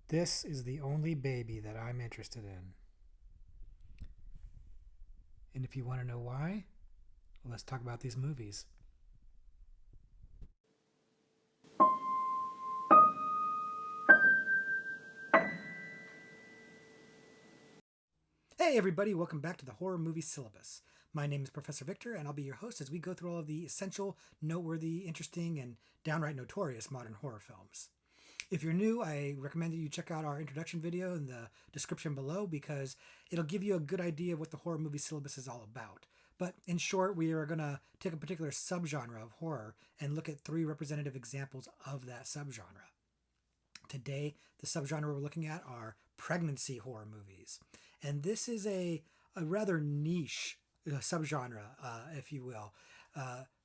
This is the only baby that I'm interested in. And if you want to know why, well, let's talk about these movies. Hey, everybody, welcome back to the Horror Movie Syllabus. My name is Professor Victor, and I'll be your host as we go through all of the essential, noteworthy, interesting, and downright notorious modern horror films. If you're new, I recommend that you check out our introduction video in the description below because it'll give you a good idea of what the horror movie syllabus is all about. But in short, we are going to take a particular subgenre of horror and look at three representative examples of that subgenre. Today, the subgenre we're looking at are pregnancy horror movies. And this is a rather niche subgenre, if you will.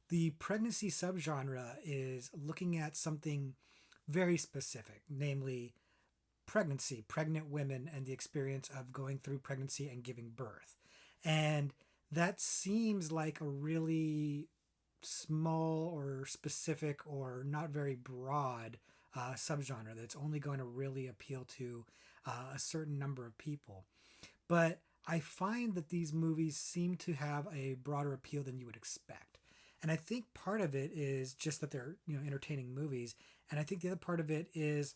The pregnancy subgenre is looking at something very specific, namely pregnancy, pregnant women, and the experience of going through pregnancy and giving birth. And that seems like a really small or specific or not very broad subgenre that's only going to really appeal to a certain number of people. But I find that these movies seem to have a broader appeal than you would expect. And I think part of it is just that they're entertaining movies, and I think the other part of it is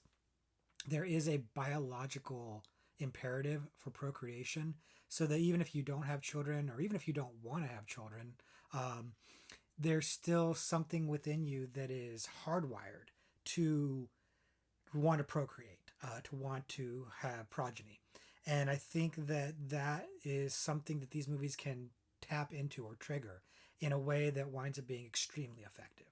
there is a biological imperative for procreation, so that even if you don't have children or even if you don't want to have children, um, there's still something within you that is hardwired to want to procreate, to want to have progeny. And I think that that is something that these movies can tap into or trigger in a way that winds up being extremely effective.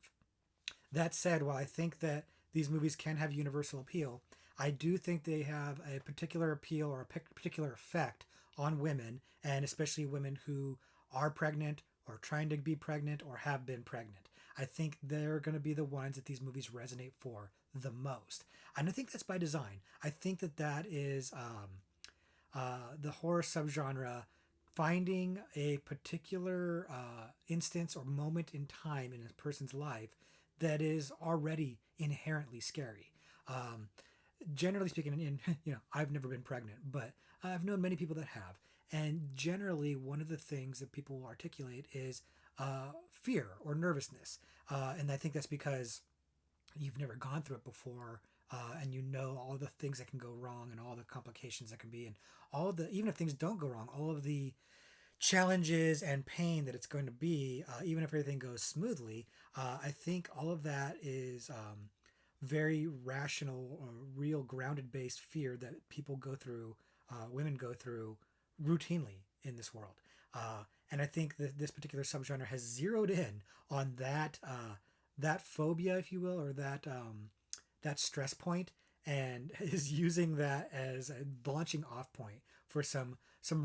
That said, while I think that these movies can have universal appeal, I do think they have a particular appeal or a particular effect on women, and especially women who are pregnant or trying to be pregnant or have been pregnant. I think they're going to be the ones that these movies resonate for the most. And I think that's by design. I think that that is the horror subgenre finding a particular instance or moment in time in a person's life that is already inherently scary. Um, Generally speaking, I've never been pregnant, but I've known many people that have. And generally, one of the things that people will articulate is fear or nervousness. And I think that's because you've never gone through it before, and you know all the things that can go wrong and all the complications that can be, and all of the, even if things don't go wrong, all of the challenges and pain that it's going to be, even if everything goes smoothly. I think all of that is very rational, real grounded based fear that people go through, women go through routinely in this world. And I think that this particular subgenre has zeroed in on that phobia, if you will, or that stress point, and is using that as a launching off point for some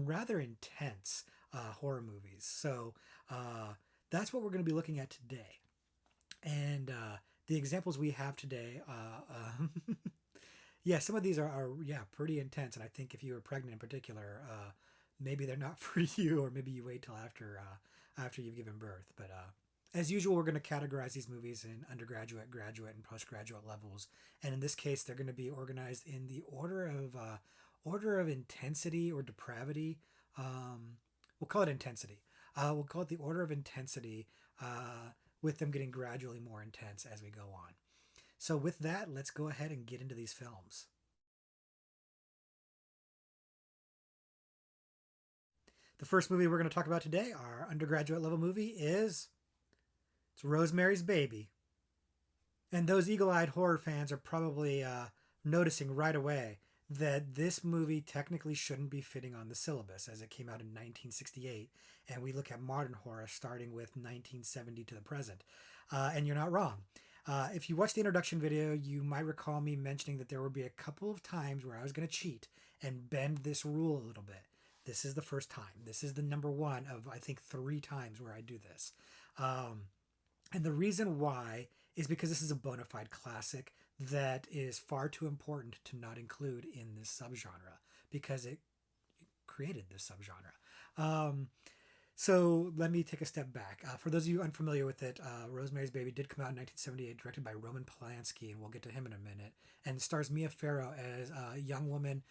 rather intense horror movies. So that's what we're going to be looking at today. And the examples we have today, yeah, some of these are yeah, pretty intense. And I think if you were pregnant in particular, maybe they're not for you, or maybe you wait till after you've given birth. But as usual, we're going to categorize these movies in undergraduate, graduate, and postgraduate levels. And in this case, they're going to be organized in the order of intensity or depravity. We'll call it intensity. We'll call it the order of intensity, with them getting gradually more intense as we go on. So, with that, let's go ahead and get into these films. The first movie we're going to talk about today, our undergraduate level movie, is it's Rosemary's Baby. And those eagle eyed horror fans are probably noticing right away that this movie technically shouldn't be fitting on the syllabus, as it came out in 1968, and we look at modern horror starting with 1970 to the present. And you're not wrong. If you watch the introduction video, you might recall me mentioning that there would be a couple of times where I was going to cheat and bend this rule a little bit. This is the first time. This is the number one of, I think, three times where I do this. Um, and the reason why is because this is a bona fide classic that is far too important to not include in this subgenre because it created this subgenre. So let me take a step back. For those of you unfamiliar with it, Rosemary's Baby did come out in 1978, directed by Roman Polanski, and we'll get to him in a minute. And it stars Mia Farrow as a young woman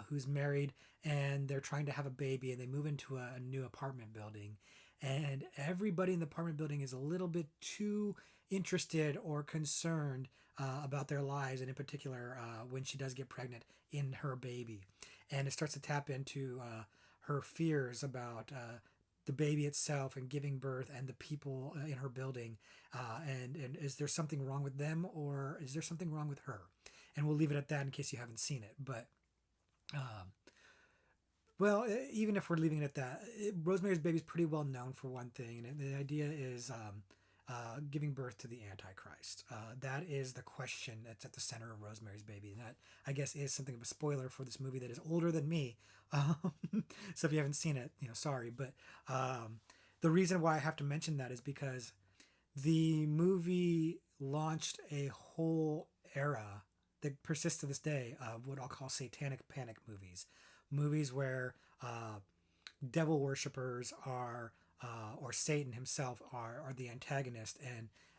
who's married, and they're trying to have a baby, and they move into a new apartment building. And everybody in the apartment building is a little bit too interested or concerned about their lives, and in particular, when she does get pregnant in her baby. And it starts to tap into her fears about the baby itself and giving birth and the people in her building, and is there something wrong with them, or is there something wrong with her? And we'll leave it at that in case you haven't seen it. But um, well, even if we're leaving it at that, Rosemary's Baby is pretty well known for one thing, and the idea is giving birth to the Antichrist. That is the question that's at the center of Rosemary's Baby, and that, I guess, is something of a spoiler for this movie that is older than me. Um, so if you haven't seen it, sorry. But the reason why I have to mention that is because the movie launched a whole era that persists to this day of what I'll call satanic panic movies. Movies where devil worshippers are, or Satan himself are the antagonist,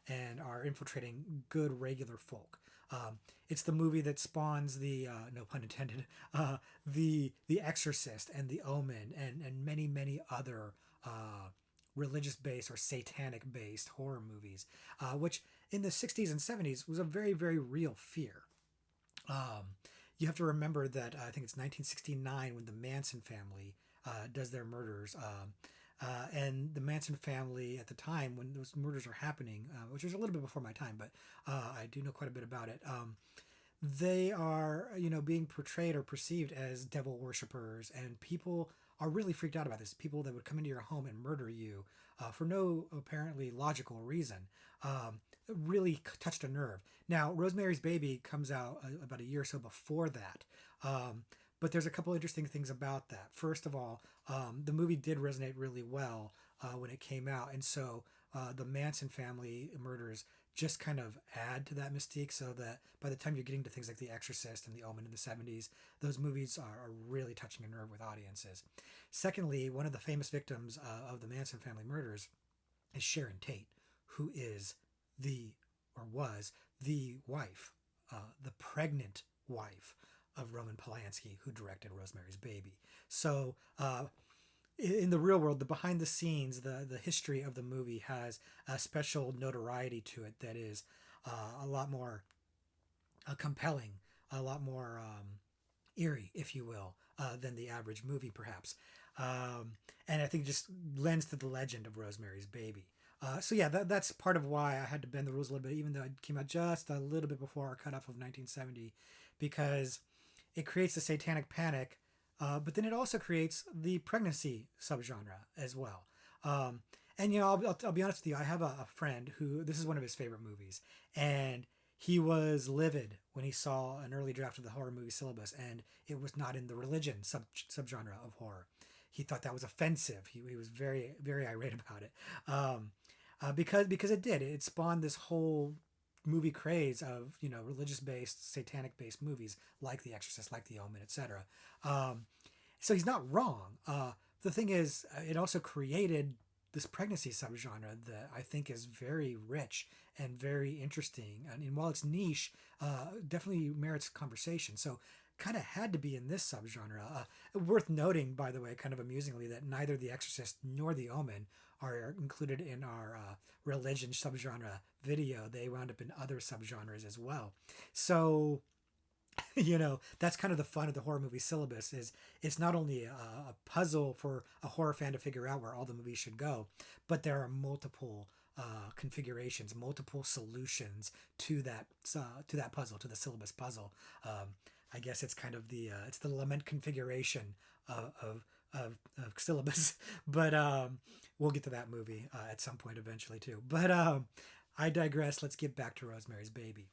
and are infiltrating good regular folk. It's the movie that spawns the no pun intended, the Exorcist and the Omen, and many other religious based or satanic based horror movies, which in the 60s and 70s was a very, very real fear. Um, you have to remember that I think it's 1969 when the Manson family does their murders. And the Manson family at the time when those murders are happening, which was a little bit before my time, but I do know quite a bit about it. They are, being portrayed or perceived as devil worshippers, and people are really freaked out about this. People that would come into your home and murder you for no apparently logical reason. Really touched a nerve. Now, Rosemary's Baby comes out about a year or so before that. But there's a couple interesting things about that. First of all, the movie did resonate really well when it came out, and so the Manson family murders just kind of add to that mystique, so that by the time you're getting to things like The Exorcist and The Omen in the 70s, those movies are really touching a nerve with audiences. Secondly, one of the famous victims of the Manson family murders is Sharon Tate, who is the, or was, the wife, the pregnant wife of Roman Polanski, who directed Rosemary's Baby. So, in the real world, the behind the scenes, the history of the movie has a special notoriety to it that is a lot more compelling, a lot more eerie, if you will, than the average movie, perhaps. And I think it just lends to the legend of Rosemary's Baby. So yeah, that's part of why I had to bend the rules a little bit, even though it came out just a little bit before our cutoff of 1970, because it creates the satanic panic, but then it also creates the pregnancy subgenre as well. And I'll be honest with you, I have a friend who this is one of his favorite movies, and he was livid when he saw an early draft of the horror movie syllabus, and it was not in the religion subgenre of horror. He thought that was offensive. He was very, very irate about it, because it spawned this whole movie craze of religious based, satanic based movies like The Exorcist, like The Omen, etc. So he's not wrong. The thing is, it also created this pregnancy subgenre that I think is very rich and very interesting. And while it's niche, definitely merits conversation. So kind of had to be in this subgenre. Worth noting, by the way, kind of amusingly, that neither The Exorcist nor The Omen are included in our religion subgenre video. They wound up in other subgenres as well. So that's kind of the fun of the horror movie syllabus. Is it's not only a puzzle for a horror fan to figure out where all the movies should go, but there are multiple configurations, multiple solutions to that puzzle, to the syllabus puzzle. I guess it's kind of it's the lament configuration of syllabus, but we'll get to that movie at some point eventually too. But I digress. Let's get back to Rosemary's Baby.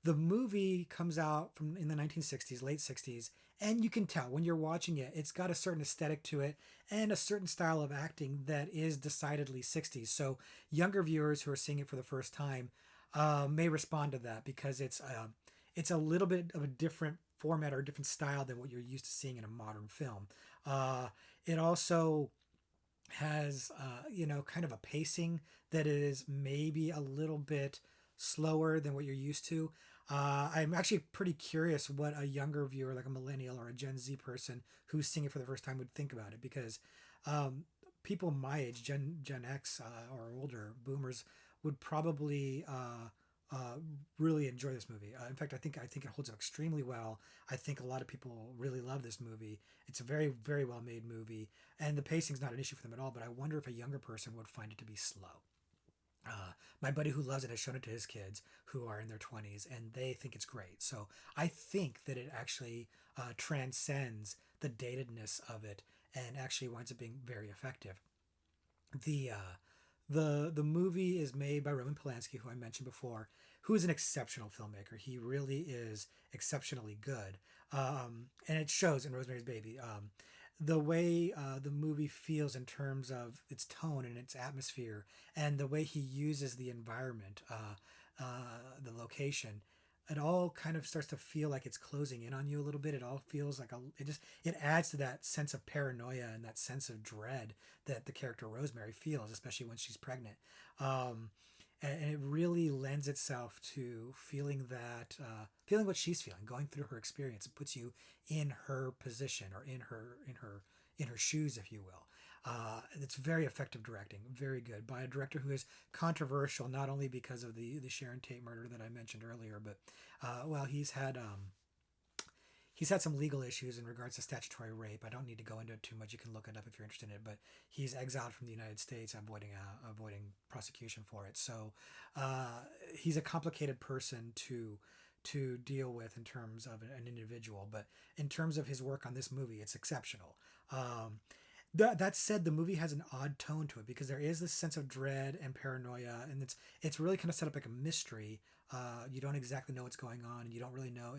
The movie comes out in the 1960s, late 60s, and you can tell when you're watching it, it's got a certain aesthetic to it and a certain style of acting that is decidedly 60s. So younger viewers who are seeing it for the first time may respond to that, because it's a little bit of a different format or a different style than what you're used to seeing in a modern film. It also has kind of a pacing that is maybe a little bit slower than what you're used to. I'm actually pretty curious what a younger viewer, like a millennial or a Gen Z person who's seeing it for the first time, would think about it, because um, people my age, Gen X or older boomers, would probably really enjoy this movie. In fact, I think it holds up extremely well. I think a lot of people really love this movie. It's a very very well made movie, and the pacing's not an issue for them at all. But I wonder if a younger person would find it to be slow. My buddy who loves it has shown it to his kids who are in their 20s, and they think it's great. So I think that it actually transcends the datedness of it and actually winds up being very effective. The movie is made by Roman Polanski, who I mentioned before, who is an exceptional filmmaker. He really is exceptionally good, and it shows in Rosemary's Baby. The way the movie feels in terms of its tone and its atmosphere, and the way he uses the environment, the location, it all kind of starts to feel like it's closing in on you a little bit. It all feels like it adds to that sense of paranoia and that sense of dread that the character Rosemary feels, especially when she's pregnant. Um, and it really lends itself to feeling what she's feeling, going through her experience. It puts you in her position, or in her shoes, if you will. It's very effective directing, very good, by a director who is controversial not only because of the Sharon Tate murder that I mentioned earlier, but well, he's had some legal issues in regards to statutory rape. I don't need to go into it too much. You can look it up if you're interested in it. But he's exiled from the United States, avoiding prosecution for it. So he's a complicated person to deal with in terms of an individual. But in terms of his work on this movie, it's exceptional. That said, the movie has an odd tone to it, because there is this sense of dread and paranoia, and it's really kind of set up like a mystery. You don't exactly know what's going on, and you don't really know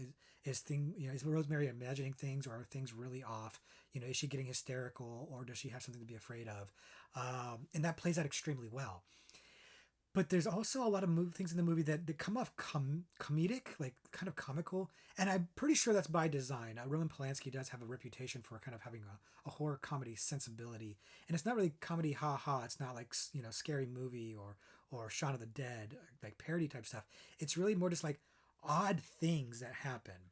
is Rosemary imagining things, or are things really off? Is she getting hysterical, or does she have something to be afraid of? And that plays out extremely well. But there's also a lot of things in the movie that come off comedic, like kind of comical, and I'm pretty sure that's by design. Roman Polanski does have a reputation for kind of having a horror comedy sensibility, and it's not really comedy, ha ha. It's not like Scary Movie or Shaun of the Dead, like parody type stuff. It's really more just like odd things that happen,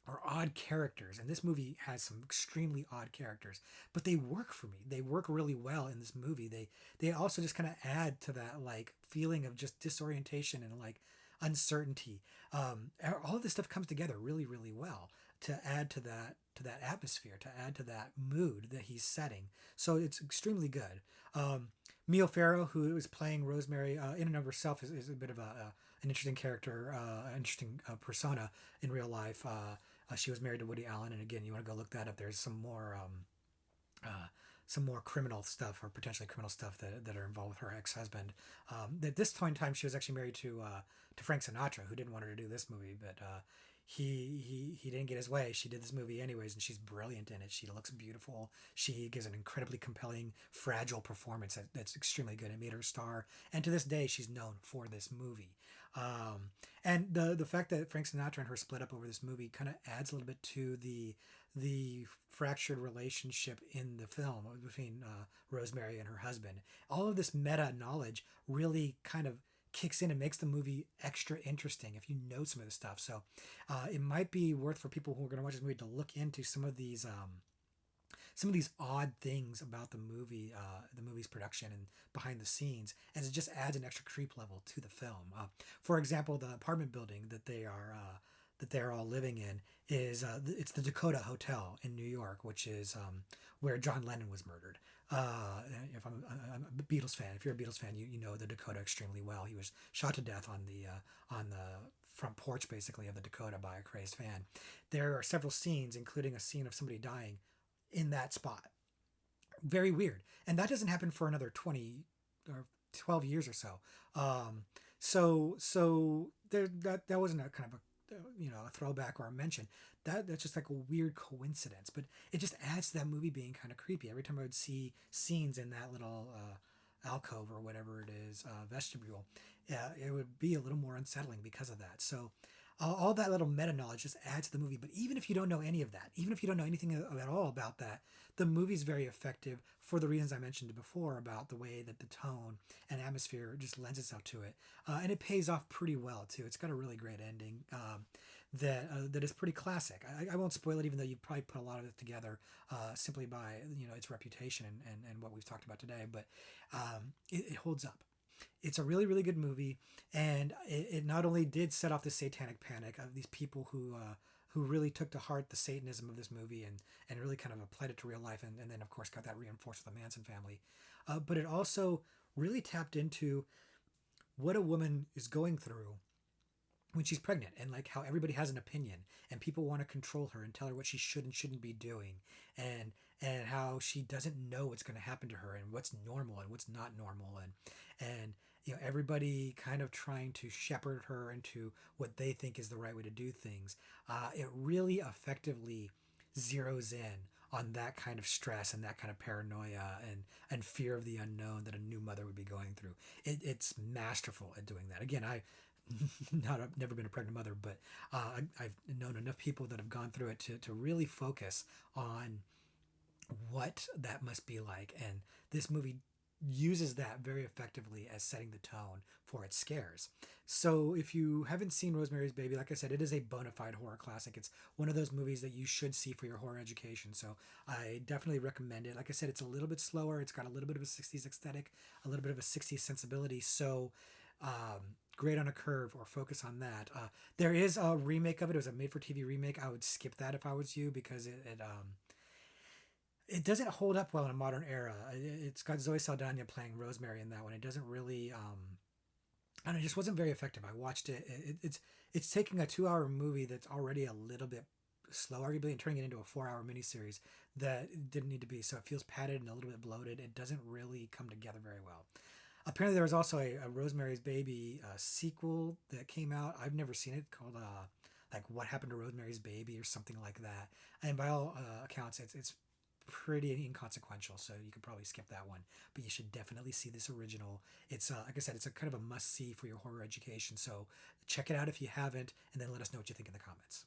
or odd characters. And this movie has some extremely odd characters, but they work for me. They work really well in this movie. They also just kind of add to that like feeling of just disorientation and like uncertainty. All of this stuff comes together really really well to add to that atmosphere, to add to that mood that he's setting. So it's extremely good. Mia Farrow, who is playing Rosemary, in and of herself is a bit of an interesting character, an interesting persona in real life. She was married to Woody Allen, and again, you want to go look that up. There's some more criminal stuff, or potentially criminal stuff, that are involved with her ex-husband. At this point in time, she was actually married to Frank Sinatra, who didn't want her to do this movie, but he didn't get his way. She did this movie anyways, and she's brilliant in it. She looks beautiful. She gives an incredibly compelling, fragile performance that's extremely good. It made her a star, and to this day, she's known for this movie. And the fact that Frank Sinatra and her split up over this movie kind of adds a little bit to the fractured relationship in the film between Rosemary and her husband. All of this meta knowledge really kind of kicks in and makes the movie extra interesting if you know some of the stuff. So it might be worth for people who are going to watch this movie to look into some of these odd things about the movie's production and behind the scenes, as it just adds an extra creep level to the film. For example, the apartment building that they're all living in is it's the Dakota Hotel in New York, which is where John Lennon was murdered. If I'm a Beatles fan, if you're a Beatles fan, you know the Dakota extremely well. He was shot to death on the front porch, basically, of the Dakota by a crazed fan. There are several scenes, including a scene of somebody dying in that spot. Very weird, and that doesn't happen for another 20 or 12 years or so. So there, that wasn't a kind of a throwback or a mention. That's just like a weird coincidence, but it just adds to that movie being kind of creepy. Every time I would see scenes in that little alcove, or whatever it is, vestibule, it would be a little more unsettling because of that. So All that little meta knowledge just adds to the movie. But even if you don't know any of that, even if you don't know anything at all about that, the movie's very effective for the reasons I mentioned before about the way that the tone and atmosphere just lends itself to it, and it pays off pretty well too. It's got a really great ending. That is pretty classic. I won't spoil it, even though you probably put a lot of it together simply by its reputation and what we've talked about today. But it holds up. It's a really, really good movie, and it not only did set off the satanic panic of these people who really took to heart the Satanism of this movie and really kind of applied it to real life, and then of course got that reinforced with the Manson family, but it also really tapped into what a woman is going through when she's pregnant, and like how everybody has an opinion and people want to control her and tell her what she should and shouldn't be doing, and how she doesn't know what's going to happen to her and what's normal and what's not normal, and everybody kind of trying to shepherd her into what they think is the right way to do things. It really effectively zeroes in on that kind of stress and that kind of paranoia and fear of the unknown that a new mother would be going through. It's masterful at doing that. Again, never been a pregnant mother, but I've known enough people that have gone through it to really focus on what that must be like. And this movie uses that very effectively as setting the tone for its scares. So if you haven't seen Rosemary's Baby, like I said, it is a bona fide horror classic. It's one of those movies that you should see for your horror education. So I definitely recommend it. Like I said, it's a little bit slower. It's got a little bit of a 60s aesthetic, a little bit of a 60s sensibility. So great on a curve, or focus on that. There is a remake of it. It was a made-for-TV remake. I would skip that if I was you, because it doesn't hold up well in a modern era. It's got Zoe Saldana playing Rosemary in that one. It doesn't really, and it just wasn't very effective. I watched it. It's taking a 2-hour movie that's already a little bit slow, arguably, and turning it into a 4-hour miniseries that it didn't need to be. So it feels padded and a little bit bloated. It doesn't really come together very well. Apparently, there was also a Rosemary's Baby sequel that came out. I've never seen it, called like What Happened to Rosemary's Baby or something like that. And by all accounts, it's pretty inconsequential, so you could probably skip that one. But you should definitely see this original. It's like I said, it's a kind of a must see for your horror education. So check it out if you haven't, and then let us know what you think in the comments.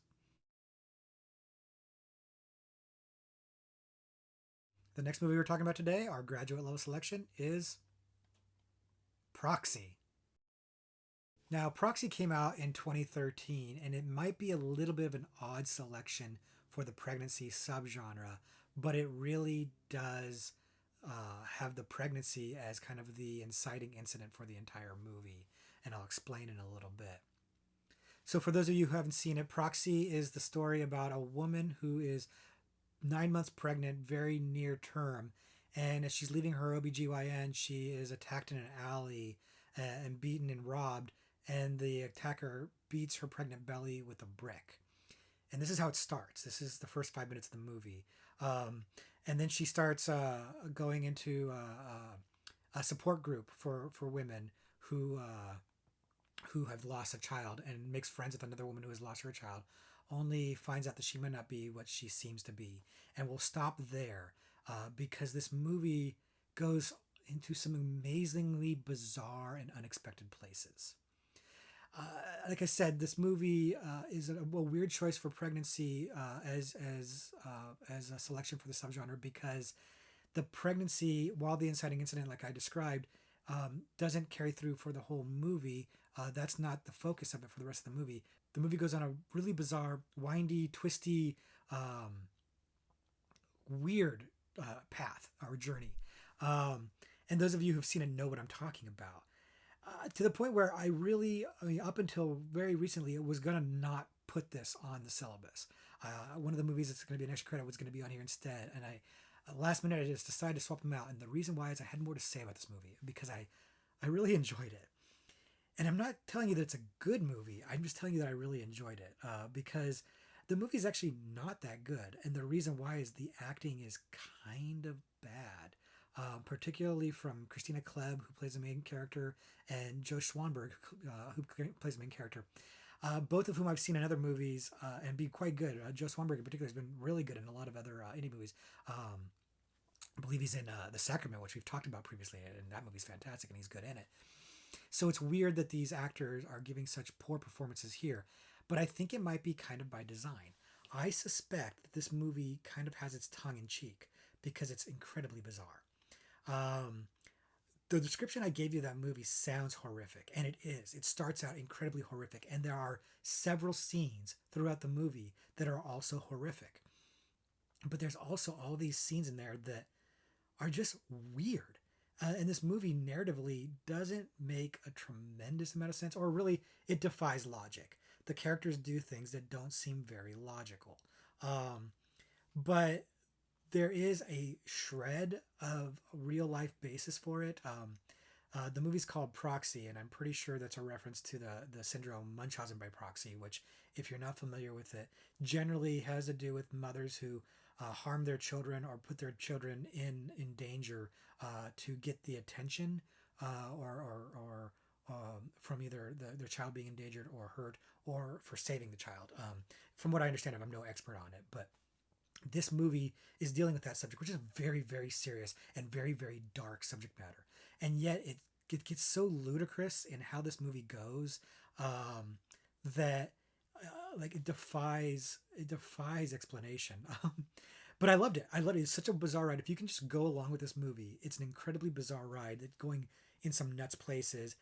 The next movie we're talking about today, our graduate level selection, is Proxy. Now, Proxy came out in 2013, and it might be a little bit of an odd selection for the pregnancy subgenre, but it really does have the pregnancy as kind of the inciting incident for the entire movie, and I'll explain in a little bit. So, for those of you who haven't seen it, Proxy is the story about a woman who is 9 months pregnant, very near term, and as she's leaving her OBGYN, she is attacked in an alley and beaten and robbed, and the attacker beats her pregnant belly with a brick. And this is how it starts. This is the first 5 minutes of the movie. And then she starts going into a support group for women who have lost a child, and makes friends with another woman who has lost her child, only finds out that she might not be what she seems to be. And we'll stop there because this movie goes into some amazingly bizarre and unexpected places. Like I said, this movie is a weird choice for pregnancy as a selection for the subgenre, because the pregnancy, while the inciting incident, like I described, doesn't carry through for the whole movie. That's not the focus of it for the rest of the movie. The movie goes on a really bizarre, windy, twisty, weird path or journey. And those of you who've seen it know what I'm talking about. To the point where up until very recently, it was going to not put this on the syllabus. One of the movies that's going to be an extra credit was going to be on here instead. And last minute, I just decided to swap them out. And the reason why is I had more to say about this movie, because I really enjoyed it. And I'm not telling you that it's a good movie. I'm just telling you that I really enjoyed it because the movie is actually not that good. And the reason why is the acting is kind of bad. Particularly from Christina Klebb, who plays the main character, and Joe Schwanberg, who plays the main character. Both of whom I've seen in other movies and be quite good. Joe Schwanberg in particular has been really good in a lot of other indie movies. I believe he's in The Sacrament, which we've talked about previously, and that movie's fantastic, and he's good in it. So it's weird that these actors are giving such poor performances here. but I think it might be kind of by design. I suspect that this movie kind of has its tongue in cheek because it's incredibly bizarre. Um, the description I gave you of that movie sounds horrific, and it is. It starts out incredibly horrific, and there are several scenes throughout the movie that are also horrific. But there's also all these scenes in there that are just weird. And this movie narratively doesn't make a tremendous amount of sense, or really, it defies logic. The characters do things that don't seem very logical. Um, but there is a shred of real life basis for it. The movie's called Proxy, and I'm pretty sure that's a reference to the syndrome Munchausen by proxy, which, if you're not familiar with it, generally has to do with mothers who harm their children or put their children in danger to get the attention or from either their child being endangered or hurt or for saving the child. From what I understand, I'm no expert on it, but this movie is dealing with that subject, which is very, very serious and very, very dark subject matter. And yet it gets so ludicrous in how this movie goes that like it defies explanation. But I loved it. I loved it. It's such a bizarre ride. If you can just go along with this movie, it's an incredibly bizarre ride. It's going in some nuts places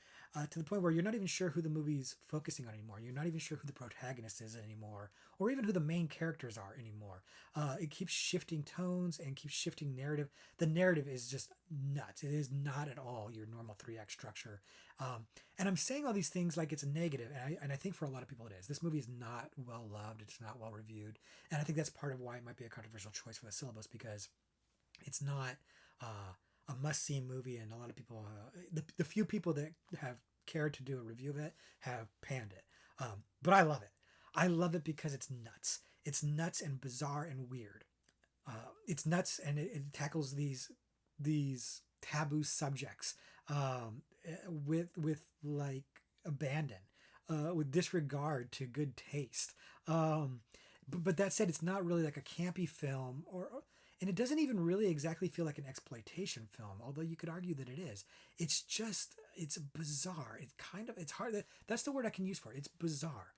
to the point where you're not even sure who the movie's focusing on anymore. You're not even sure who the protagonist is anymore, or even who the main characters are anymore. It keeps shifting tones and keeps shifting narrative. The narrative is just nuts. It is not at all your normal 3 act structure. And I'm saying all these things like it's a negative, and I think for a lot of people it is. This movie is not well loved. It's not well reviewed, and I think that's part of why it might be a controversial choice for the syllabus, because it's not a must-see movie, and a lot of people, the few people that have cared to do a review of it have panned it. But I love it. I love it because it's nuts. It's nuts and bizarre and weird. It's nuts, and it tackles these taboo subjects with like abandon, with disregard to good taste. But that said, it's not really like a campy film, and it doesn't even really exactly feel like an exploitation film, although you could argue that it is. It's bizarre. It's hard. That's the word I can use for it. It's bizarre.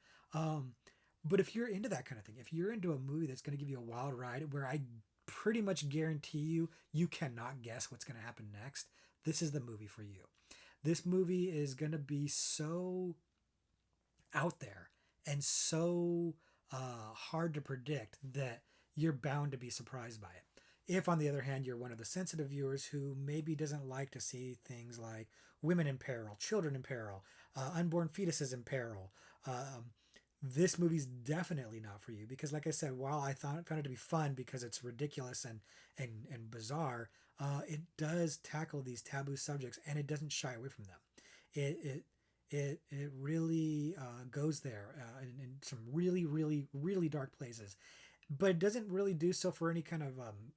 But if you're into that kind of thing, if you're into a movie that's going to give you a wild ride where I pretty much guarantee you cannot guess what's going to happen next, this is the movie for you. This movie is going to be so out there and so hard to predict that you're bound to be surprised by it. If, on the other hand, you're one of the sensitive viewers who maybe doesn't like to see things like women in peril, children in peril, unborn fetuses in peril, this movie's definitely not for you, because, like I said, while I found it to be fun because it's ridiculous and bizarre, it does tackle these taboo subjects and it doesn't shy away from them. It really goes there in some really, really, really dark places, but it doesn't really do so for any kind of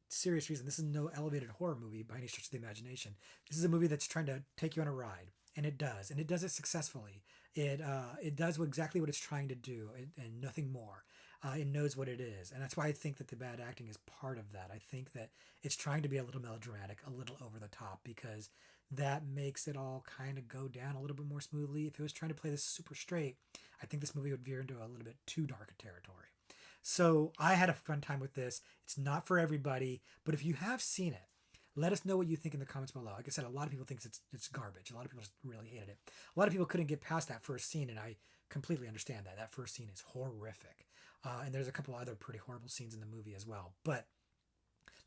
serious reason. This is no elevated horror movie by any stretch of the imagination. This is a movie that's trying to take you on a ride, and it does it successfully. It does exactly what it's trying to do, and nothing more. It knows what it is, and that's why I think that the bad acting is part of that. I think that it's trying to be a little melodramatic, a little over the top, because that makes it all kind of go down a little bit more smoothly. If it was trying to play this super straight, I think this movie would veer into a little bit too dark a territory. So I had a fun time with this. It's not for everybody, but if you have seen it, let us know what you think in the comments below. Like I said, a lot of people think it's garbage. A lot of people just really hated it. A lot of people couldn't get past that first scene, and I completely understand that. That first scene is horrific. And there's a couple other pretty horrible scenes in the movie as well. But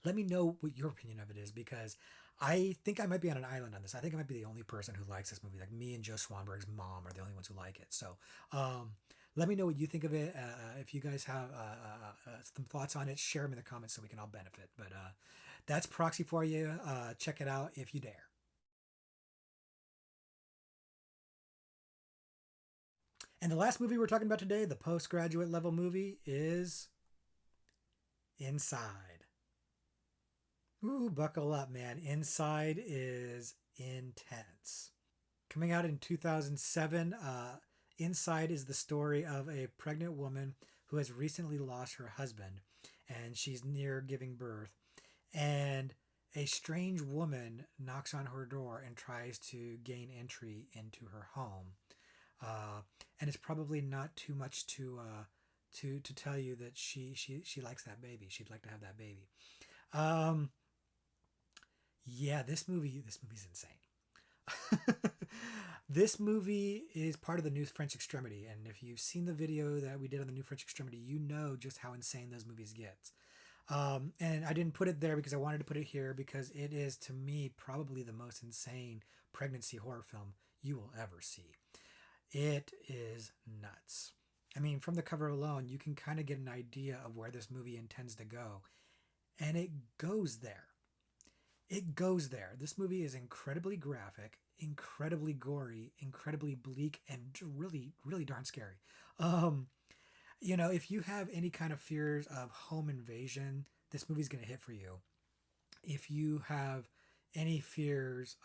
let me know what your opinion of it is, because I think I might be on an island on this. I think I might be the only person who likes this movie. Like me and Joe Swanberg's mom are the only ones who like it. So let me know what you think of it. If you guys have some thoughts on it, share them in the comments so we can all benefit. But that's Proxy for you. Check it out if you dare. And the last movie we're talking about today, the postgraduate level movie, is Inside. Ooh, buckle up, man. Inside is intense. Coming out in 2007, Inside is the story of a pregnant woman who has recently lost her husband, and she's near giving birth. And a strange woman knocks on her door and tries to gain entry into her home. And it's probably not too much to tell you that she likes that baby. She'd like to have that baby. Um, yeah, this movie's insane. This movie is part of the New French Extremity, and if you've seen the video that we did on the New French Extremity, you know just how insane those movies get. And I didn't put it there because I wanted to put it here because it is, to me, probably the most insane pregnancy horror film you will ever see. It is nuts. I mean, from the cover alone, you can kind of get an idea of where this movie intends to go. And it goes there. It goes there. This movie is incredibly graphic, incredibly gory, incredibly bleak, and really, really darn scary. Um, if you have any kind of fears of home invasion, this movie's going to hit for you. If you have any fears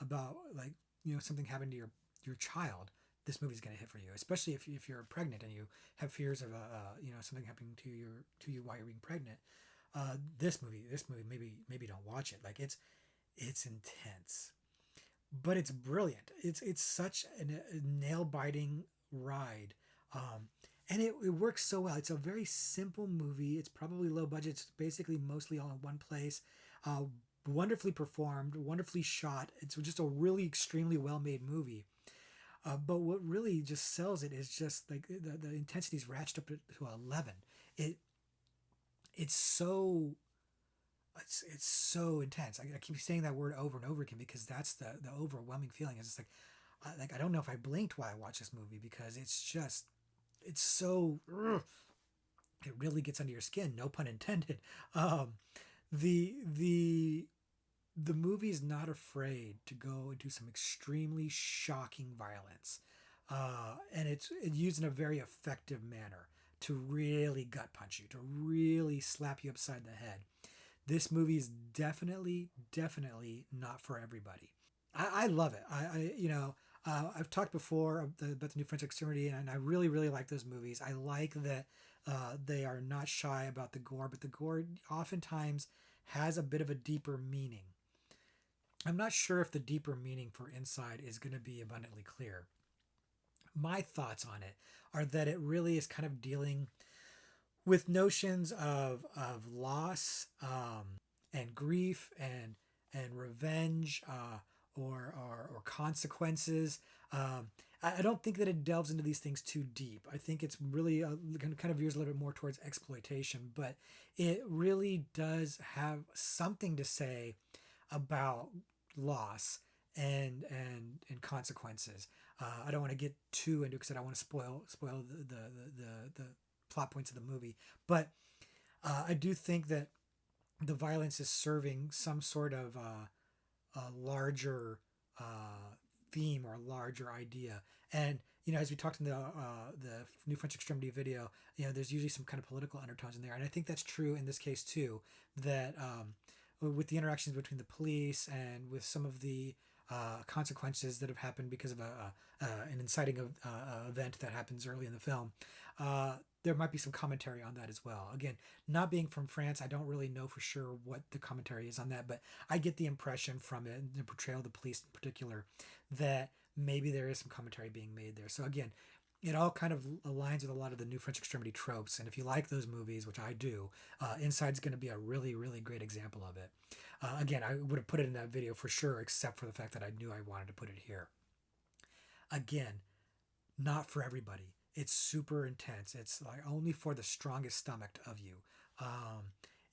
about like something happened to your child, this movie's going to hit for you. Especially if you're pregnant and you have fears of something happening to you while you're being pregnant. This movie, maybe don't watch it. Like it's intense, but it's brilliant. It's such a nail biting ride. And it works so well. It's a very simple movie. It's probably low budget. It's basically mostly all in one place. Uh, Wonderfully performed, wonderfully shot. It's just a really extremely well made movie. But what really just sells it is just like the intensity's ratcheted up to 11. It it's so it's so intense. I keep saying that word over and over again because that's the overwhelming feeling. It's just like I don't know if I blinked while I watched this movie because it's so it really gets under your skin. No pun intended. Um, the the movie's not afraid to go into some extremely shocking violence, and it's used in a very effective manner to really gut punch you, to really slap you upside the head. This movie is definitely not for everybody. I love it. I've talked before about the New French Extremity, and I really like those movies. I like that they are not shy about the gore, but the gore oftentimes has a bit of a deeper meaning. I'm not sure if the deeper meaning for Inside is going to be abundantly clear. My thoughts on it are that it really is kind of dealing with notions of loss, and grief and revenge, or consequences. I don't think that it delves into these things too deep. I think it's really kind of veers a little bit more towards exploitation, but it really does have something to say about loss and consequences. I don't want to get too into because I don't want to spoil the plot points of the movie, but I do think that the violence is serving some sort of a larger theme or larger idea. And as we talked in the New French Extremity video, there's usually some kind of political undertones in there, and I think that's true in this case too. That with the interactions between the police and with some of the consequences that have happened because of an inciting event that happens early in the film. There might be some commentary on that as well. Again, not being from France, I don't really know for sure what the commentary is on that, but I get the impression from it, the portrayal of the police in particular, that maybe there is some commentary being made there. So again, it all kind of aligns with a lot of the New French Extremity tropes, and if you like those movies, which I do, Inside's going to be a really great example of it. Again, I would have put it in that video for sure, except for the fact that I knew I wanted to put it here. Again, not for everybody. It's super intense. It's like only for the strongest stomached of you.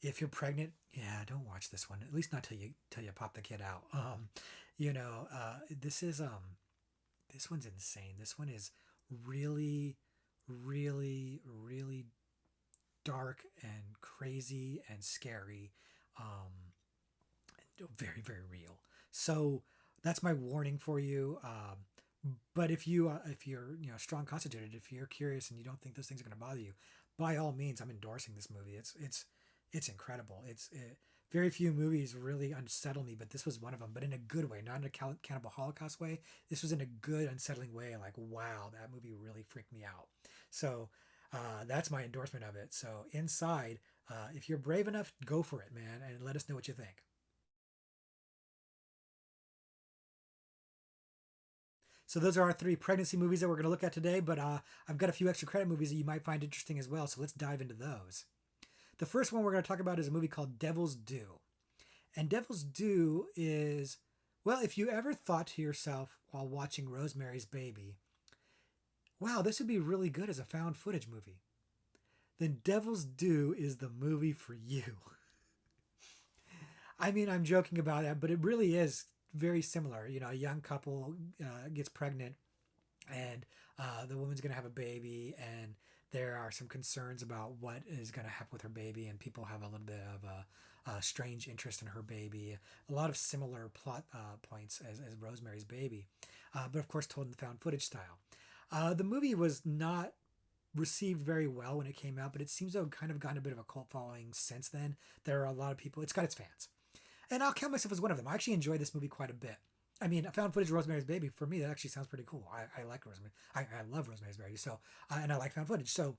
If you're pregnant, yeah, don't watch this one. At least not till you pop the kid out. This is this one's insane. This one is really dark and crazy and scary. Very real. So that's my warning for you. But if you're strong constituted, if you're curious and you don't think those things are going to bother you, by all means, I'm endorsing this movie. It's incredible. Very few movies really unsettle me, but this was one of them. But in a good way, not in a Cannibal Holocaust way. This was in a good unsettling way. Like wow, that movie really freaked me out. So that's my endorsement of it. So Inside, if you're brave enough, go for it, man, and let us know what you think. So those are our 3 pregnancy movies that we're going to look at today, but I've got a few extra credit movies that you might find interesting as well, so let's dive into those. The first one we're going to talk about is a movie called Devil's Due. And Devil's Due is, well, if you ever thought to yourself while watching Rosemary's Baby, wow, this would be really good as a found footage movie, then Devil's Due is the movie for you. I mean, I'm joking about that, but it really is very similar. You know, a young couple gets pregnant, and the woman's going to have a baby, and there are some concerns about what is going to happen with her baby, and people have a little bit of a strange interest in her baby. A lot of similar plot points as Rosemary's Baby, but of course told in the found footage style. The movie was not received very well when it came out, but it seems to have kind of gotten a bit of a cult following since then. There are a lot of people, it's got its fans. And I'll count myself as one of them. I actually enjoy this movie quite a bit. I mean, found footage Rosemary's Baby, for me, that actually sounds pretty cool. I like Rosemary. I love Rosemary's Baby. So, and I like found footage. So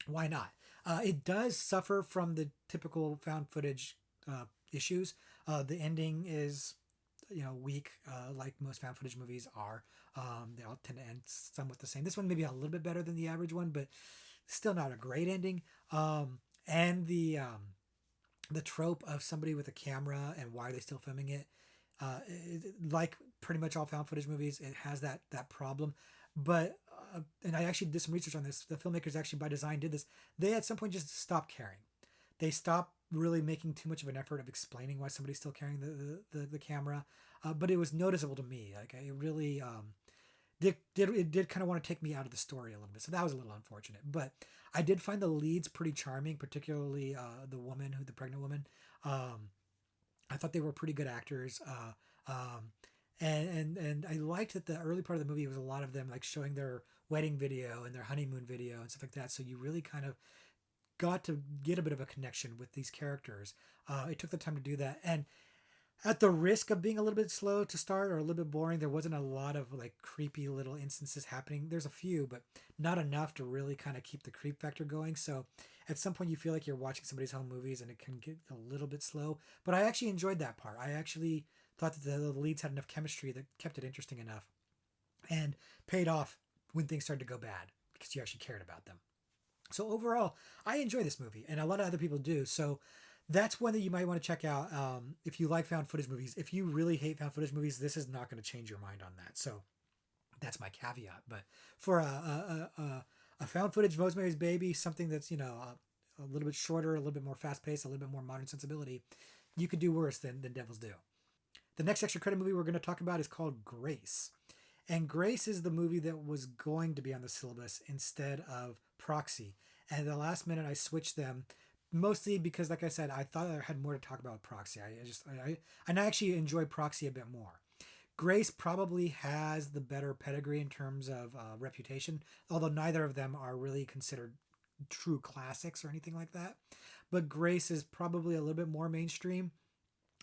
why not? It does suffer from the typical found footage issues. The ending is, weak, like most found footage movies are. They all tend to end somewhat the same. This one maybe a little bit better than the average one, but still not a great ending. And the trope of somebody with a camera and why are they still filming it, like pretty much all found footage movies, it has that problem. But and I actually did some research on this. The filmmakers actually by design did this. They at some point just stopped caring. They stopped really making too much of an effort of explaining why somebody's still carrying the camera. But it was noticeable to me. Like it really did kind of want to take me out of the story a little bit. So that was a little unfortunate. But I did find the leads pretty charming, particularly the pregnant woman. I thought they were pretty good actors. And I liked that the early part of the movie was a lot of them like showing their wedding video and their honeymoon video and stuff like that. So you really kind of got to get a bit of a connection with these characters. It took the time to do that. And at the risk of being a little bit slow to start or a little bit boring, there wasn't a lot of like creepy little instances happening. There's a few, but not enough to really kind of keep the creep factor going. So at some point you feel like you're watching somebody's home movies and it can get a little bit slow. But I actually enjoyed that part. I actually thought that the leads had enough chemistry that kept it interesting enough and paid off when things started to go bad because you actually cared about them. So overall, I enjoy this movie and a lot of other people do. So that's one that you might want to check out if you like found footage movies. If you really hate found footage movies, this is not going to change your mind on that. So that's my caveat. But for a found footage Rosemary's Baby, something that's, a little bit shorter, a little bit more fast paced, a little bit more modern sensibility, you could do worse than Devil's Due. The next extra credit movie we're going to talk about is called Grace. And Grace is the movie that was going to be on the syllabus instead of Proxy. And at the last minute, I switched them. Mostly because, like I said, I thought I had more to talk about with Proxy. I actually enjoy Proxy a bit more. Grace probably has the better pedigree in terms of reputation, although neither of them are really considered true classics or anything like that. But Grace is probably a little bit more mainstream.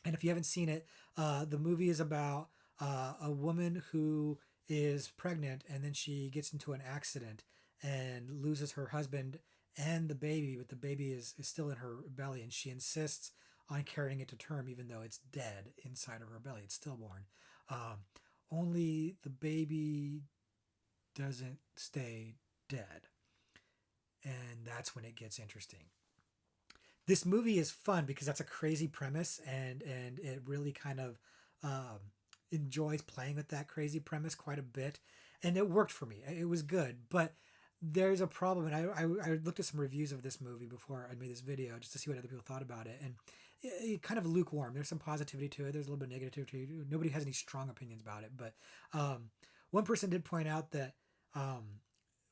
And if you haven't seen it, the movie is about a woman who is pregnant and then she gets into an accident and loses her husband and the baby, but the baby is still in her belly, and she insists on carrying it to term even though it's dead inside of her belly. It's stillborn. Only the baby doesn't stay dead. And that's when it gets interesting. This movie is fun because that's a crazy premise, and it really kind of enjoys playing with that crazy premise quite a bit. And it worked for me. It was good, but there's a problem, and I looked at some reviews of this movie before I made this video just to see what other people thought about it, and it kind of lukewarm. There's some positivity to it. There's a little bit of negativity. Nobody has any strong opinions about it, but one person did point out that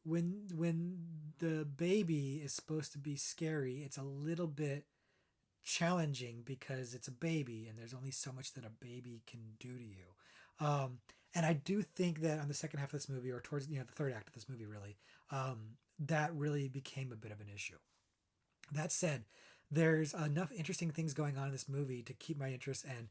when the baby is supposed to be scary, it's a little bit challenging because it's a baby, and there's only so much that a baby can do to you. And I do think that on the second half of this movie, or towards the third act of this movie, really, that really became a bit of an issue. That said, there's enough interesting things going on in this movie to keep my interest, and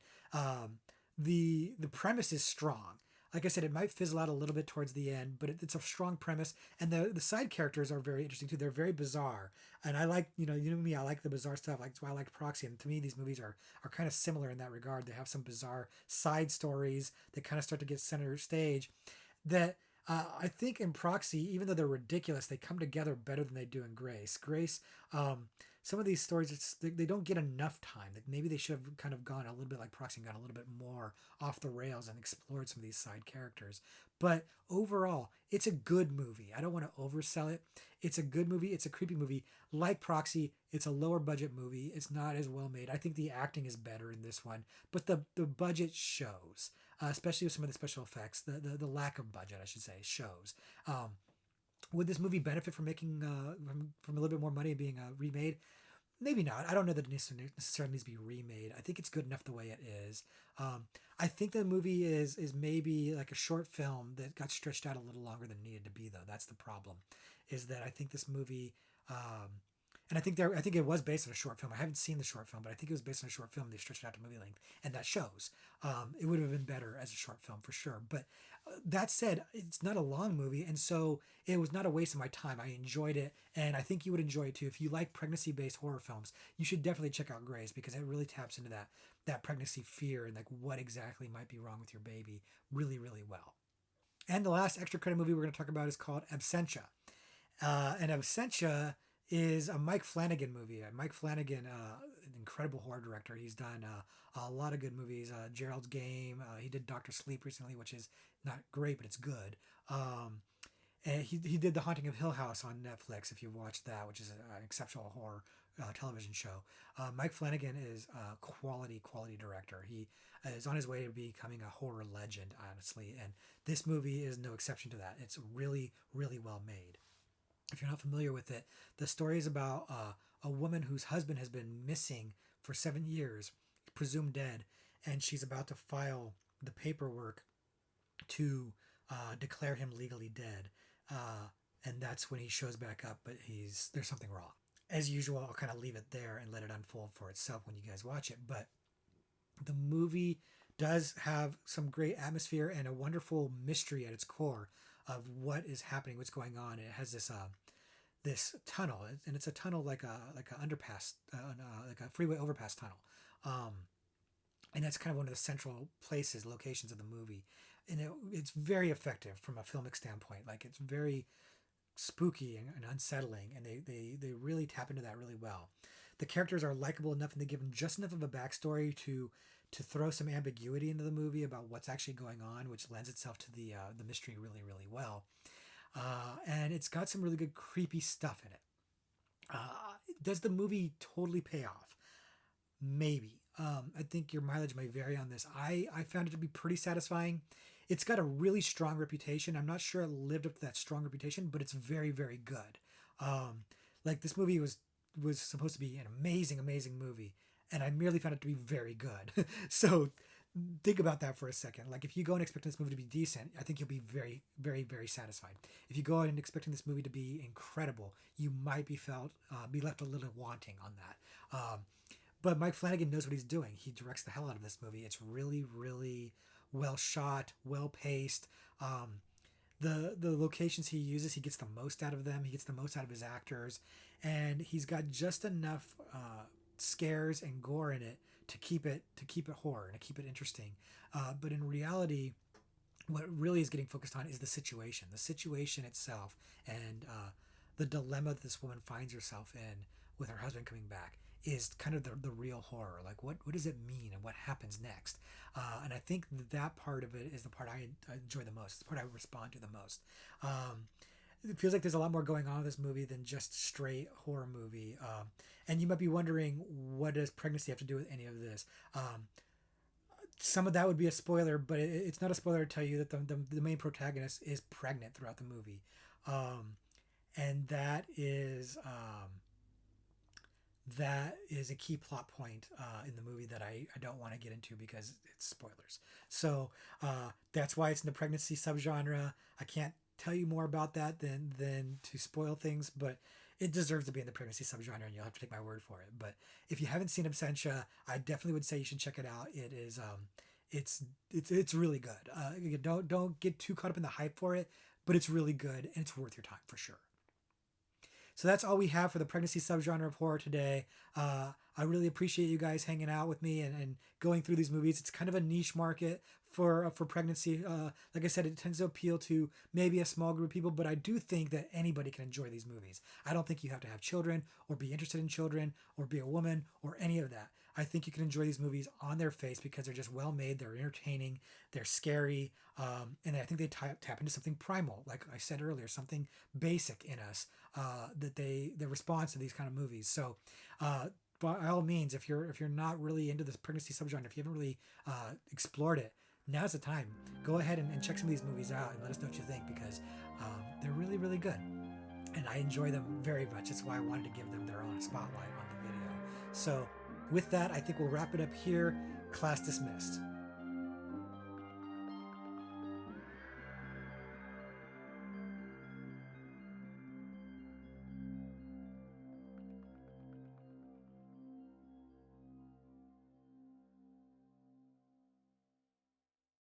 the premise is strong. Like I said, it might fizzle out a little bit towards the end, but it's a strong premise, and the side characters are very interesting too. They're very bizarre, and I like me. I like the bizarre stuff. Like, that's why I like Proxy, and to me, these movies are kind of similar in that regard. They have some bizarre side stories that kind of start to get center stage. that I think in Proxy, even though they're ridiculous, they come together better than they do in Grace. Grace, some of these stories, they don't get enough time. Like maybe they should have kind of gone a little bit like Proxy and gone a little bit more off the rails and explored some of these side characters. But overall, it's a good movie. I don't want to oversell it. It's a good movie. It's a creepy movie. Like Proxy, it's a lower budget movie. It's not as well made. I think the acting is better in this one, but the budget shows, especially with some of the special effects. The lack of budget, I should say, shows. Would this movie benefit from making from a little bit more money and being remade? Maybe not. I don't know that it necessarily needs to be remade. I think it's good enough the way it is. I think the movie is maybe like a short film that got stretched out a little longer than it needed to be, though. That's the problem. Is that I think this movie, and I think it was based on a short film. I haven't seen the short film, but I think it was based on a short film. They stretched it out to movie length, and that shows. It would have been better as a short film for sure. But that said, it's not a long movie, and so it was not a waste of my time. I enjoyed it, and I think you would enjoy it too. If you like pregnancy-based horror films, you should definitely check out Grace because it really taps into that pregnancy fear and like what exactly might be wrong with your baby really, really well. And the last extra credit movie we're going to talk about is called Absentia. And Absentia is a Mike Flanagan movie. Mike Flanagan, an incredible horror director. He's done a lot of good movies. Gerald's Game. He did Doctor Sleep recently, which is not great, but it's good. And he did The Haunting of Hill House on Netflix, if you've watched that, which is an exceptional horror television show. Mike Flanagan is a quality director. He is on his way to becoming a horror legend, honestly. And this movie is no exception to that. It's really, really well made. If you're not familiar with it, the story is about a woman whose husband has been missing for 7 years, presumed dead, and she's about to file the paperwork to declare him legally dead. And that's when he shows back up, but there's something wrong. As usual, I'll kind of leave it there and let it unfold for itself when you guys watch it. But the movie does have some great atmosphere and a wonderful mystery at its core of what is happening, what's going on. It has this tunnel, and it's a tunnel like a underpass, like a freeway overpass tunnel, and that's kind of one of the central locations of the movie, and it's very effective from a filmic standpoint. Like it's very spooky and unsettling, and they really tap into that really well. The characters are likable enough, and they give them just enough of a backstory to throw some ambiguity into the movie about what's actually going on, which lends itself to the mystery really, really well. And it's got some really good creepy stuff in it. Does the movie totally pay off? Maybe. I think your mileage may vary on this. I found it to be pretty satisfying. It's got a really strong reputation. I'm not sure it lived up to that strong reputation, but it's very, very good. Like this movie was supposed to be an amazing, amazing movie, and I merely found it to be very good. So think about that for a second. Like if you go in expecting this movie to be decent, I think you'll be very, very, very satisfied. If you go in expecting this movie to be incredible, you might be left a little wanting on that. But Mike Flanagan knows what he's doing. He directs the hell out of this movie. It's really, really well shot, well paced. The locations he uses, he gets the most out of them. He gets the most out of his actors, and he's got just enough scares and gore in it to keep it horror and to keep it interesting. But in reality, what really is getting focused on is the situation itself, and the dilemma that this woman finds herself in with her husband coming back is kind of the real horror. Like what does it mean and what happens next? And I think that part of it is the part I enjoy the most. It's the part I respond to the most. It feels like there's a lot more going on in this movie than just straight horror movie. And you might be wondering, what does pregnancy have to do with any of this? Some of that would be a spoiler, but it's not a spoiler to tell you that the main protagonist is pregnant throughout the movie. And that is a key plot point in the movie that I don't want to get into because it's spoilers. So that's why it's in the pregnancy subgenre. I can't tell you more about that than to spoil things, but it deserves to be in the pregnancy subgenre, and you'll have to take my word for it. But if you haven't seen Absentia, I definitely would say you should check it out. It is it's really good. Don't get too caught up in the hype for it, but it's really good and it's worth your time for sure. So that's all we have for the pregnancy subgenre of horror today. I really appreciate you guys hanging out with me and going through these movies. It's kind of a niche market for pregnancy. Like I said, it tends to appeal to maybe a small group of people, but I do think that anybody can enjoy these movies. I don't think you have to have children or be interested in children or be a woman or any of that. I think you can enjoy these movies on their face because they're just well made, they're entertaining, they're scary, and I think they tap into something primal, like I said earlier, something basic in us that they response to these kind of movies. So by all means, if you're not really into this pregnancy subgenre, if you haven't really explored it, now's the time. Go ahead and check some of these movies out and let us know what you think, because they're really, really good. And I enjoy them very much. That's why I wanted to give them their own spotlight on the video. So with that, I think we'll wrap it up here. Class dismissed.